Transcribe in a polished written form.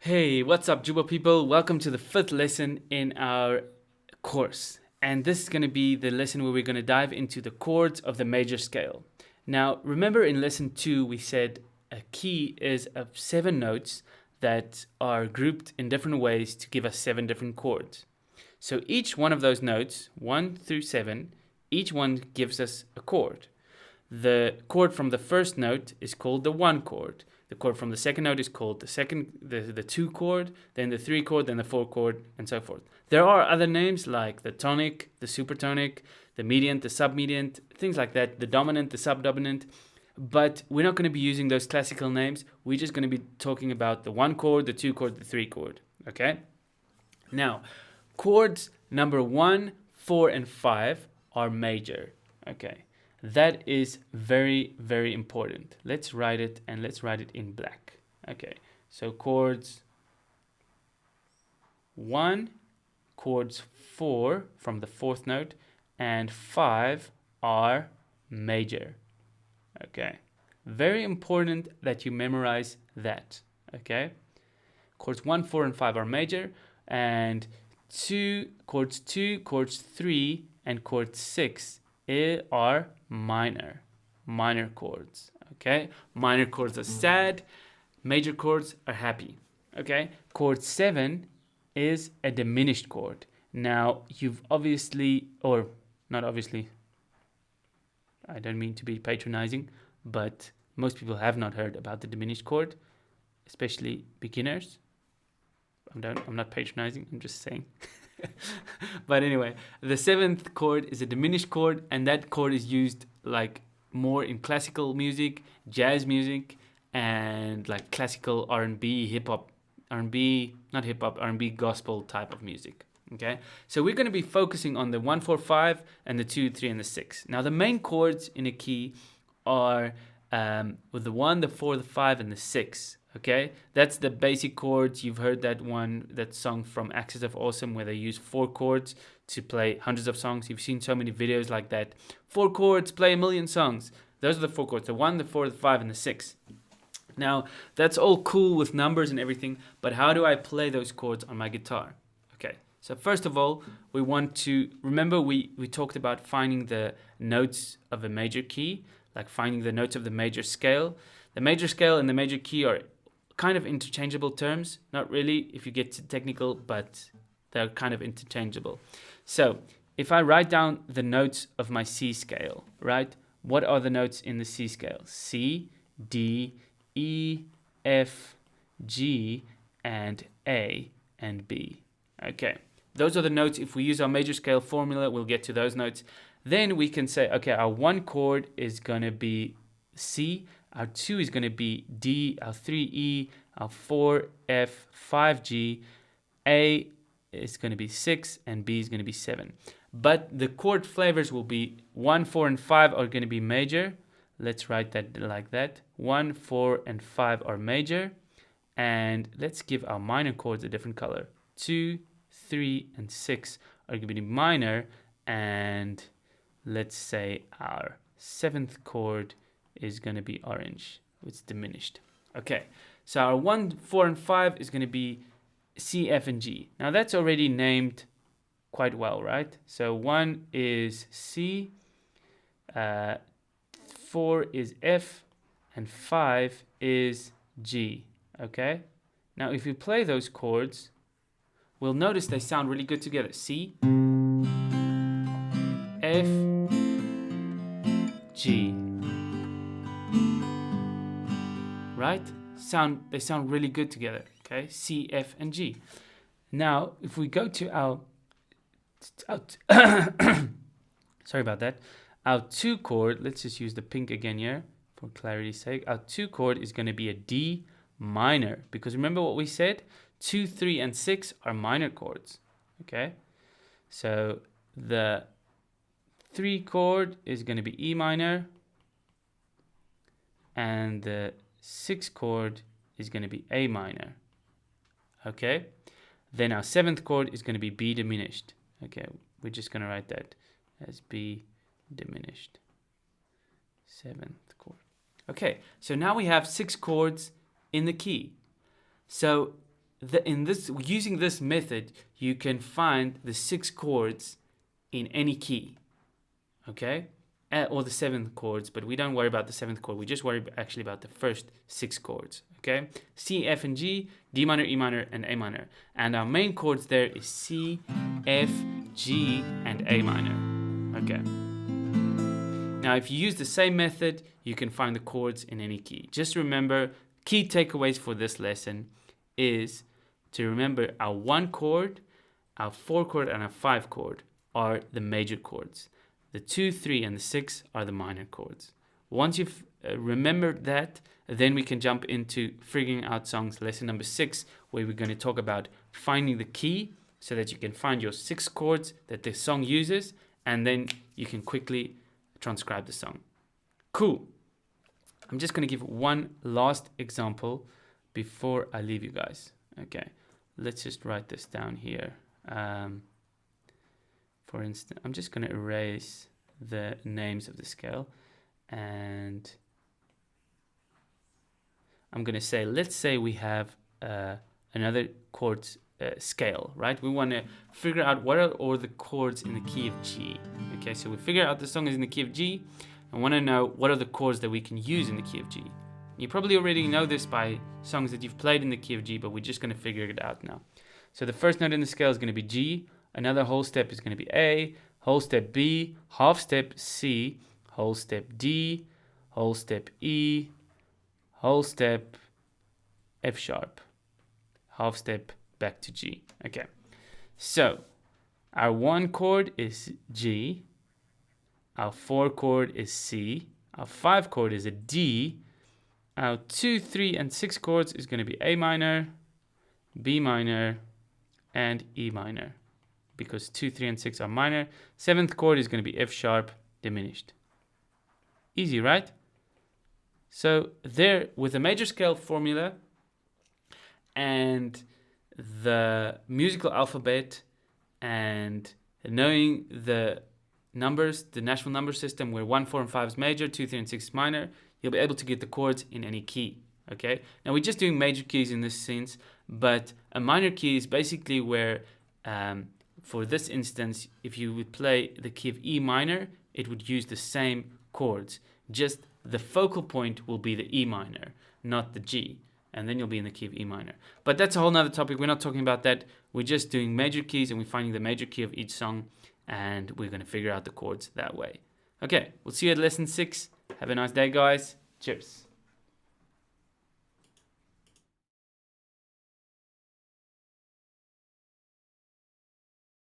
Hey, what's up, Jooba People? Welcome to the fifth lesson in our course. And this is going to be the lesson where we're going to dive into the chords of the major scale. Now, remember in lesson 2, we said a key is of 7 notes that are grouped in different ways to give us 7 different chords. So each one of those notes, 1 through 7, each one gives us a chord. The chord from the first note is called the 1 chord. The chord from the second note is called the 2 chord, then the 3 chord, then the 4 chord, and so forth. There are other names like the tonic, the supertonic, the mediant, the submediant, things like that, the dominant, the subdominant. But we're not going to be using those classical names. We're just going to be talking about the 1 chord, the 2 chord, the 3 chord. Okay? Now, chords number 1, 4, and 5 are major. Okay? That is very, very important. Let's write it, and let's write it in black. Okay, so chords 1, chords 4 from the 4th note, and 5 are major. Okay, very important that you memorize that. Okay, chords 1, 4, and 5 are major, and chords 2, chords 3, and chord 6 are minor chords. Okay, minor chords are sad, major chords are happy. Okay, chord 7 is a diminished chord. Now you've obviously, or not obviously, I don't mean to be patronizing, but most people have not heard about the diminished chord, especially beginners. I'm not patronizing, I'm just saying. But anyway, the 7th chord is a diminished chord, and that chord is used like more in classical music, jazz music, and like classical R&B, hip-hop, R&B, not hip-hop, R&B gospel type of music. Okay, so we're going to be focusing on the 1, 4, 5, and the 2, 3, and the 6. Now the main chords in a key are with the 1, the 4, the 5, and the 6. Okay, that's the basic chords. You've heard that song from Axis of Awesome where they use 4 chords to play hundreds of songs. You've seen so many videos like that. 4 chords, play a million songs. Those are the 4 chords, the 1, the 4, the 5, and the 6. Now, that's all cool with numbers and everything, but how do I play those chords on my guitar? Okay, so first of all, we want to, remember we talked about finding the notes of a major key, like finding the notes of the major scale. The major scale and the major key are kind of interchangeable terms. Not really if you get too technical, but they're kind of interchangeable. So if I write down the notes of my C scale, right? What are the notes in the C scale? C, D, E, F, G, and A, and B. Okay, those are the notes. If we use our major scale formula, we'll get to those notes. Then we can say, okay, our 1 chord is going to be C, our 2 is going to be D, our 3 E, our 4 F, 5 G, A is going to be 6, and B is going to be 7. But the chord flavors will be 1, 4, and 5 are going to be major. Let's write that like that. 1, 4, and 5 are major. And let's give our minor chords a different color. 2, 3, and 6 are going to be minor. And let's say our 7th chord is going to be orange. It's diminished. Okay, so our 1, 4, and 5 is going to be C, F, and G. Now that's already named quite well, right? So 1 is C, 4 is F, and 5 is G. Okay, now if we play those chords, we'll notice they sound really good together. C, F, G. Right? They sound really good together. Okay, C, F, and G. Now, if we go to our sorry about that. Our 2 chord, let's just use the pink again here for clarity's sake. Our 2 chord is going to be a D minor, because remember what we said? 2, 3, and 6 are minor chords. Okay, so the 3 chord is going to be E minor, and the 6 chord is going to be A minor. Okay, then our 7th chord is going to be B diminished. Okay, we're just going to write that as B diminished. 7th chord. Okay, so now we have 6 chords in the key. So using this method, you can find the 6 chords in any key, okay? Or the 7th chords, but we don't worry about the 7th chord. We just worry actually about the first 6 chords, okay? C, F, and G, D minor, E minor, and A minor. And our main chords there is C, F, G, and A minor, okay? Now, if you use the same method, you can find the chords in any key. Just remember, key takeaways for this lesson is to remember our 1 chord, our 4 chord, and our 5 chord are the major chords. The 2, 3, and the 6 are the minor chords. Once you've remembered that, then we can jump into figuring out songs, lesson number 6, where we're going to talk about finding the key so that you can find your 6 chords that the song uses, and then you can quickly transcribe the song. Cool. I'm just going to give one last example before I leave you guys. Okay, let's just write this down here. For instance, I'm just going to erase the names of the scale, and I'm going to say, let's say we have another chord scale, right? We want to figure out what are all the chords in the key of G. Okay, so we figure out the song is in the key of G, and want to know what are the chords that we can use in the key of G. You probably already know this by songs that you've played in the key of G, but we're just going to figure it out now. So the first note in the scale is going to be G. Another whole step is going to be A, whole step B, half step C, whole step D, whole step E, whole step F sharp, half step back to G. Okay, so our 1 chord is G, our 4 chord is C, our 5 chord is a D, our 2, 3, and 6 chords is going to be A minor, B minor, and E minor, because 2, 3, and 6 are minor. 7th chord is going to be F sharp diminished. Easy, right? So there, with the major scale formula and the musical alphabet and knowing the numbers, the national number system where 1, 4, and 5 is major, 2, 3, and 6 is minor, you'll be able to get the chords in any key. Okay, now we're just doing major keys in this sense, but a minor key is basically where, for this instance, if you would play the key of E minor, it would use the same chords. Just the focal point will be the E minor, not the G, and then you'll be in the key of E minor. But that's a whole nother topic. We're not talking about that. We're just doing major keys, and we're finding the major key of each song, and we're going to figure out the chords that way. Okay, we'll see you at lesson 6. Have a nice day, guys. Cheers.